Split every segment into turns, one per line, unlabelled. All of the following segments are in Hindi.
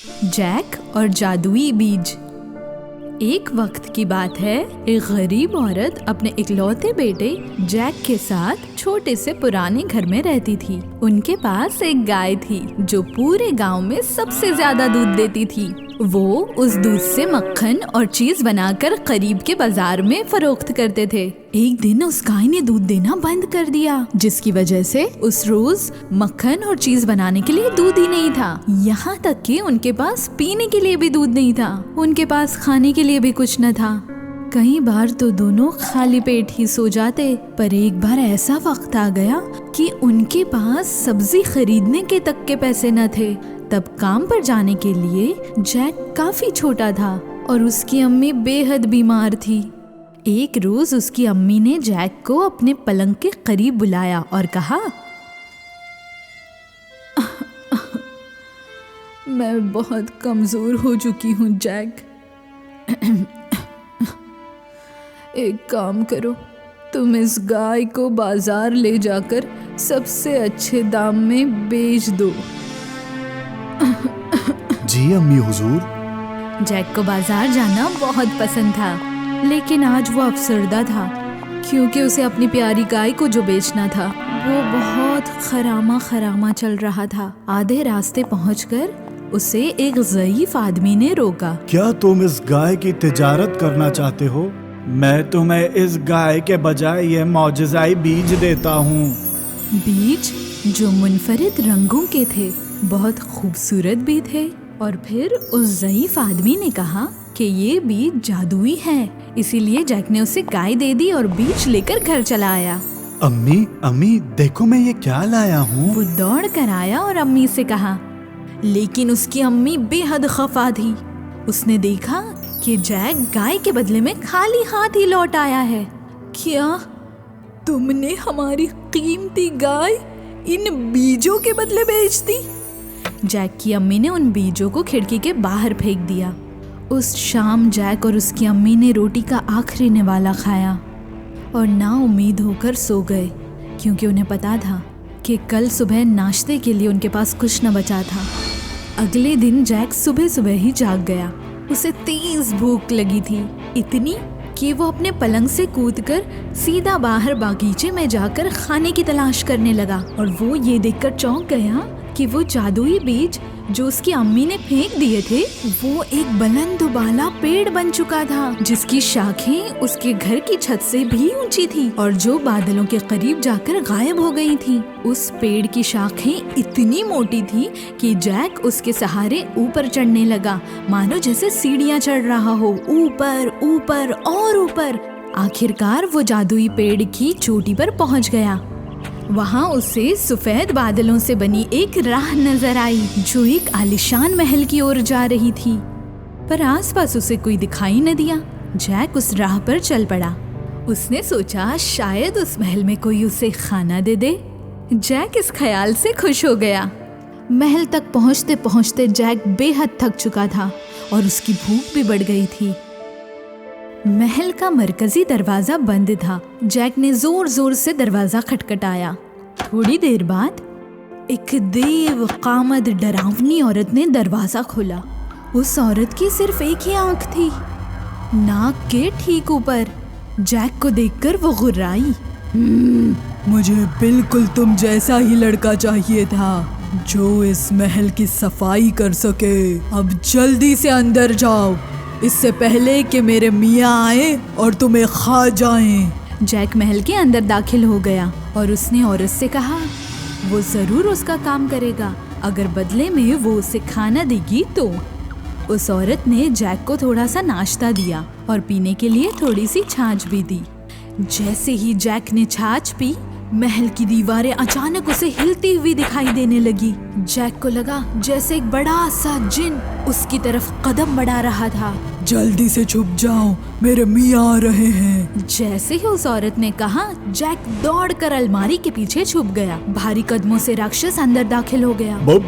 जैक और जादुई बीज। एक वक्त की बात है, एक गरीब औरत अपने इकलौते बेटे जैक के साथ छोटे से पुराने घर में रहती थी। उनके पास एक गाय थी जो पूरे गांव में सबसे ज्यादा दूध देती थी। वो उस दूध से मक्खन और चीज बनाकर करीब के बाजार में फरोख्त करते थे। एक दिन उस गाय ने दूध देना बंद कर दिया, जिसकी वजह से उस रोज मक्खन और चीज बनाने के लिए दूध ही नहीं था। यहाँ तक कि उनके पास पीने के लिए भी दूध नहीं था। उनके पास खाने के लिए भी कुछ न था। कई बार तो दोनों खाली पेट ही सो जाते, पर एक बार ऐसा वक्त आ गया कि उनके पास सब्जी खरीदने के तक के पैसे न थे। तब काम पर जाने के लिए जैक काफी छोटा था और उसकी अम्मी बेहद बीमार थी। एक रोज उसकी अम्मी ने जैक को अपने पलंग के करीब बुलाया और कहा, मैं बहुत कमजोर हो चुकी हूँ जैक। एक काम करो, तुम इस गाय को बाजार ले जाकर सबसे अच्छे दाम में बेच दो।
जी अम्मी हुजूर।
जैक को बाजार जाना बहुत पसंद था, लेकिन आज वो अफसरदा था क्योंकि उसे अपनी प्यारी गाय को जो बेचना था वो बहुत खरामा चल रहा था। आधे रास्ते पहुंचकर उसे एक ज़ईफ आदमी ने रोका।
क्या तुम इस गाय की तिजारत करना चाहते हो? मैं तुम्हें इस गाय के बजाय ये मौजज़ाई बीज देता हूँ।
बीज जो मुनफरिद रंगों के थे, बहुत खूबसूरत भी थे। और फिर उस ज़ईफ आदमी ने कहा कि ये बीज जादुई है, इसीलिए जैक ने उसे गाय दे दी और बीज लेकर घर चला आया।
अम्मी देखो मैं ये क्या लाया हूँ।
वो दौड़ कर आया और अम्मी से कहा, लेकिन उसकी अम्मी बेहद खफा थी। उसने देखा कि जैक गाय के बदले में खाली हाथ ही लौट आया है। क्या तुमने हमारी कीमती गाय इन बीजों के बदले बेच दी? जैक की अम्मी ने उन बीजों को खिड़की के बाहर फेंक दिया। उस शाम जैक और उसकी अम्मी ने रोटी का आखिरी निवाला खाया और नाउम्मीद होकर सो गए, क्योंकि उन्हें पता था कि कल सुबह नाश्ते के लिए उनके पास कुछ न बचा था। अगले दिन जैक सुबह ही जाग गया। उसे तेज भूख लगी थी, इतनी कि वो अपने पलंग से कूदकर सीधा बाहर बागीचे में जाकर खाने की तलाश करने लगा। और वो ये देखकर चौंक गया कि वो जादुई बीज जो उसकी अम्मी ने फेंक दिए थे, वो एक बुलंद बाला पेड़ बन चुका था, जिसकी शाखें उसके घर की छत से भी ऊंची थी और जो बादलों के करीब जाकर गायब हो गई थी। उस पेड़ की शाखें इतनी मोटी थी कि जैक उसके सहारे ऊपर चढ़ने लगा, मानो जैसे सीढ़ियां चढ़ रहा हो, ऊपर और ऊपर। आखिरकार वो जादुई पेड़ की चोटी पर पहुंच गया। वहाँ उसे सफेद बादलों से बनी एक राह नजर आई जो एक आलीशान महल की ओर जा रही थी, पर आसपास उसे कोई दिखाई न दिया। जैक उस राह पर चल पड़ा। उसने सोचा शायद उस महल में कोई उसे खाना दे दे। जैक इस ख्याल से खुश हो गया। महल तक पहुँचते पहुँचते जैक बेहद थक चुका था और उसकी भूख भी बढ़ गई थी। महल का मरकजी दरवाजा बंद था। जैक ने जोर से दरवाजा खटखटाया। थोड़ी देर बाद एक देव कामद डरावनी औरत ने दरवाजा खोला। उस औरत की सिर्फ एक ही आंख थी, नाक के ठीक ऊपर। जैक को देखकर वो गुर्राई।
मुझे बिल्कुल तुम जैसा ही लड़का चाहिए था जो इस महल की सफाई कर सके। अब जल्दी से अंदर जाओ, इससे पहले कि मेरे मियाँ आए और तुम्हें खा जाएं।
जैक महल के अंदर दाखिल हो गया और उसने औरत से कहा वो जरूर उसका काम करेगा अगर बदले में वो उसे खाना देगी तो। उस औरत ने जैक को थोड़ा सा नाश्ता दिया और पीने के लिए थोड़ी सी छाछ भी दी। जैसे ही जैक ने छाछ पी, महल की दीवारें अचानक उसे हिलती हुई दिखाई देने लगी। जैक को लगा जैसे एक बड़ा सा जिन उसकी तरफ कदम बढ़ा रहा था।
जल्दी से छुप जाओ, मेरे मियाँ आ रहे हैं।
जैसे ही उस औरत ने कहा, जैक दौड़कर अलमारी के पीछे छुप गया। भारी कदमों से राक्षस अंदर दाखिल हो गया।
भूख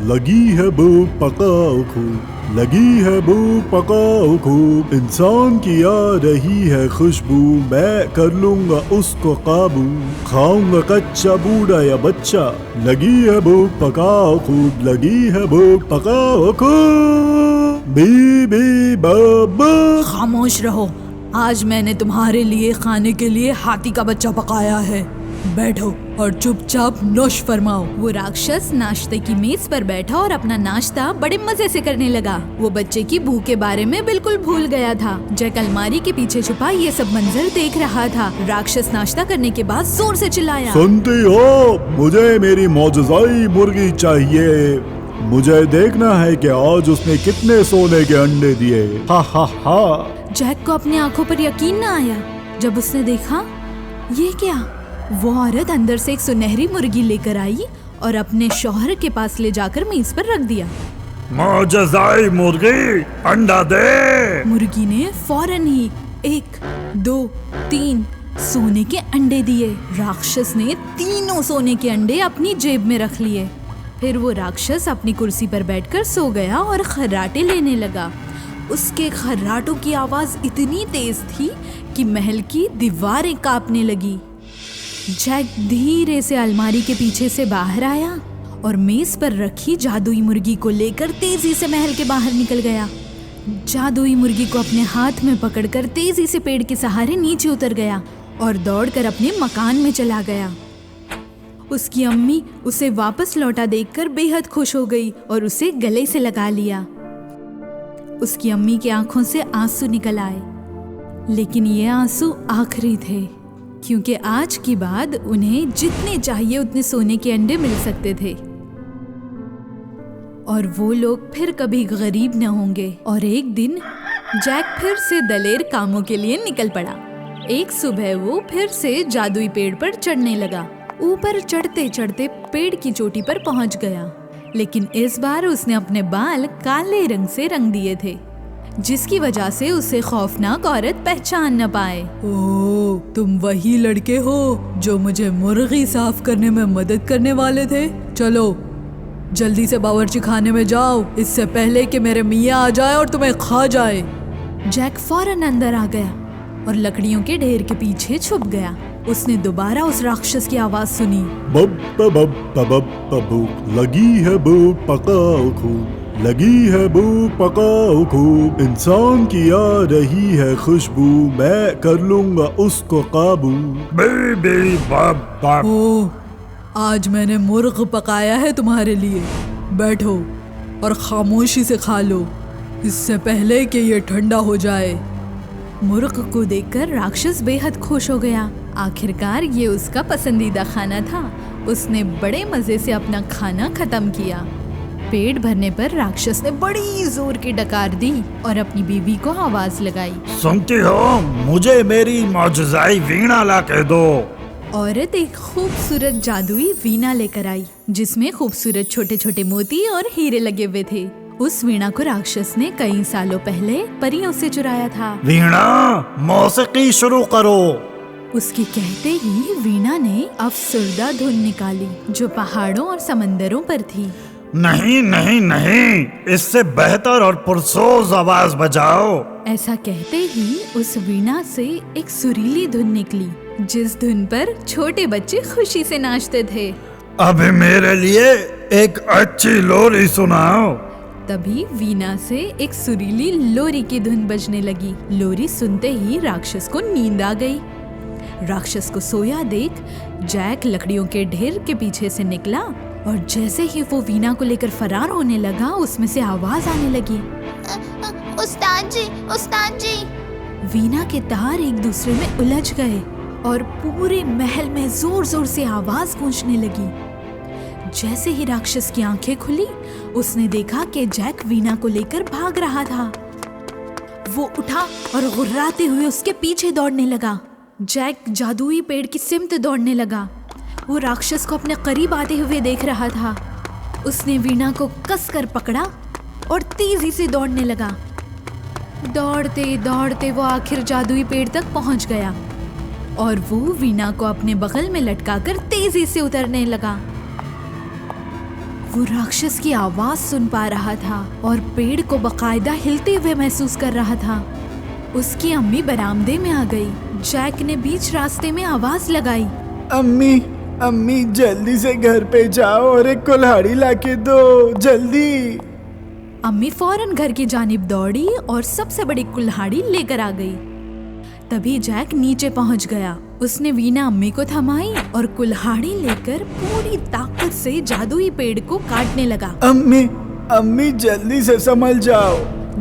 लगी है, भूख पकाओ खूब। लगी है भूख पकाओ खूब, इंसान की आ रही है खुशबू, मैं कर लूंगा उसको काबू, खाऊंगा कच्चा बूढ़ा या बच्चा, लगी है भूख पकाओ खूब, लगी है भूख पकाओ खूब, बी बाबा।
खामोश रहो, आज मैंने तुम्हारे लिए खाने के लिए हाथी का बच्चा पकाया है। बैठो और चुपचाप नोश फरमाओ।
वो राक्षस नाश्ते की मेज पर बैठा और अपना नाश्ता बड़े मजे से करने लगा। वो बच्चे की भूख के बारे में बिल्कुल भूल गया था। जैक अलमारी के पीछे छुपा ये सब मंजर देख रहा था। राक्षस नाश्ता करने के बाद जोर से चिल्लाया,
सुनती हो, मुझे मेरी मौजज़ाई मुर्गी चाहिए। मुझे देखना है कि आज उसने कितने सोने के अंडे दिए। हा हा हा।
जैक को अपनी आंखों पर यकीन न आया जब उसने देखा, ये क्या? वो औरत अंदर से एक सुनहरी मुर्गी लेकर आई और अपने शौहर के पास ले जाकर मेज पर रख दिया।
मौजज़ाई मुर्गी, अंडा दे।
मुर्गी ने फौरन ही 1, 2, 3 सोने के अंडे दिए। राक्षस ने तीनों सोने के अंडे अपनी जेब में रख लिए। फिर वो राक्षस अपनी कुर्सी पर बैठकर सो गया और खर्राटे लेने लगा। उसके खर्राटों की आवाज इतनी तेज थी कि महल की दीवारें कांपने लगी। जैक धीरे से अलमारी के पीछे से बाहर आया और मेज पर रखी जादुई मुर्गी को लेकर तेजी से महल के बाहर निकल गया। जादुई मुर्गी को अपने हाथ में पकड़कर तेजी से पेड़ के सहारे नीचे उतर गया और दौड़कर अपने मकान में चला गया। उसकी अम्मी उसे वापस लौटा देखकर बेहद खुश हो गई और उसे गले से लगा लिया। उसकी अम्मी की आंखों से आंसू निकल आए, लेकिन ये आंसू आखिरी थे, क्योंकि आज के बाद उन्हें जितने चाहिए उतने सोने के अंडे मिल सकते थे और वो लोग फिर कभी गरीब न होंगे। और एक दिन जैक फिर से दलेर कामों के लिए निकल पड़ा। एक सुबह वो फिर से जादुई पेड़ पर चढ़ने लगा। ऊपर चढ़ते चढ़ते पेड़ की चोटी पर पहुंच गया, लेकिन इस बार उसने अपने बाल काले रंग से रंग दिए थे, जिसकी वजह से उसे खौफनाक औरत पहचान न पाए।
ओह, तुम वही लड़के हो जो मुझे मुर्गी साफ करने में मदद करने वाले थे। चलो जल्दी से बावर्ची खाने में जाओ, इससे पहले कि मेरे मियाँ आ जाए और तुम्हें खा जाए।
जैक फौरन अंदर आ गया और लकड़ियों के ढेर के पीछे छुप गया। उसने दोबारा उस राक्षस की आवाज सुनी,
बब बब बब भूख लगी है भूख पकाओ खूब, लगी है भूख पकाओ खूब, इंसान की आ रही है खुशबू, मैं कर लूंगा उसको काबू। बी बब बब।
ओह, आज मैंने मुर्ग पकाया है तुम्हारे लिए। बैठो और खामोशी से खा लो, इससे पहले कि ये ठंडा हो जाए।
मुर्ग को देखकर राक्षस बेहद खुश हो गया। आखिरकार ये उसका पसंदीदा खाना था। उसने बड़े मजे से अपना खाना खत्म किया। पेट भरने पर राक्षस ने बड़ी जोर की डकार दी और अपनी बीवी को आवाज लगाई,
सुनती हो, मुझे मेरी मौजज़ाई वीणा ला के दो।
औरत एक खूबसूरत जादुई वीणा लेकर आई, जिसमें खूबसूरत छोटे छोटे मोती और हीरे लगे हुए थे। उस वीणा को राक्षस ने कई सालों पहले परियों से चुराया था।
वीणा, मौसीकी शुरू करो।
उसके कहते ही वीणा ने अफसरदा धुन निकाली जो पहाड़ों और समंदरों पर थी।
नहीं नहीं नहीं, इससे बेहतर और पुरसोज आवाज बजाओ।
ऐसा कहते ही उस वीणा से एक सुरीली धुन निकली, जिस धुन पर छोटे बच्चे खुशी से नाचते थे।
अभी मेरे लिए एक अच्छी लोरी सुनाओ।
तभी वीणा से एक सुरीली लोरी की धुन बजने लगी। लोरी सुनते ही राक्षस को नींद आ गई। राक्षस को सोया देख जैक लकड़ियों के ढेर के पीछे से निकला और जैसे ही वो वीणा को लेकर फरार होने लगा, उसमें से आवाज आने लगी,
उस्ताद जी, उस्ताद जी।
वीणा के तार एक दूसरे में उलझ गए और पूरे महल में जोर जोर से आवाज गूंजने लगी। जैसे ही राक्षस की आंखें खुली, उसने देखा कि जैक वीणा को लेकर भाग रहा था। वो उठा और गुर्राते हुए उसके पीछे दौड़ने लगा। जैक जादुई पेड़ की सिमत दौड़ने लगा। वो राक्षस को अपने करीब आते हुए देख रहा था। उसने वीणा को कसकर पकड़ा और तेजी से दौड़ने लगा। दौड़ते दौड़ते वो आखिर जादुई पेड़ तक पहुंच गया और वो वीणा को अपने बगल में लटकाकर तेजी से उतरने लगा। वो राक्षस की आवाज सुन पा रहा था और पेड़ को बकायदा हिलते हुए महसूस कर रहा था। उसकी अम्मी बरामदे में आ गई। जैक ने बीच रास्ते में आवाज लगाई,
अम्मी अम्मी जल्दी से घर पे जाओ और एक कुल्हाड़ी लाके दो, जल्दी।
अम्मी फौरन घर की जानिब दौड़ी और सबसे बड़ी कुल्हाड़ी लेकर आ गई। तभी जैक नीचे पहुंच गया। उसने वीना अम्मी को थमाई और कुल्हाड़ी लेकर पूरी ताकत से जादुई पेड़ को काटने लगा।
अम्मी अम्मी जल्दी से संभल जाओ।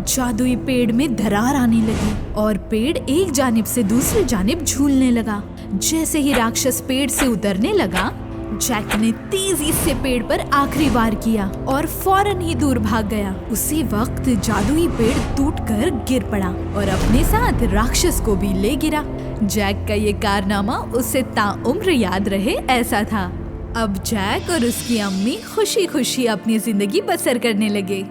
जादुई पेड़ में दरार आने लगी और पेड़ एक जानिब से दूसरी जानिब झूलने लगा। जैसे ही राक्षस पेड़ से उतरने लगा, जैक ने तेजी से पेड़ पर आखिरी वार किया और फौरन ही दूर भाग गया। उसी वक्त जादुई पेड़ टूटकर गिर पड़ा और अपने साथ राक्षस को भी ले गिरा। जैक का ये कारनामा उसे ताउम्र याद रहे ऐसा था। अब जैक और उसकी अम्मी खुशी खुशी अपनी जिंदगी बसर करने लगे।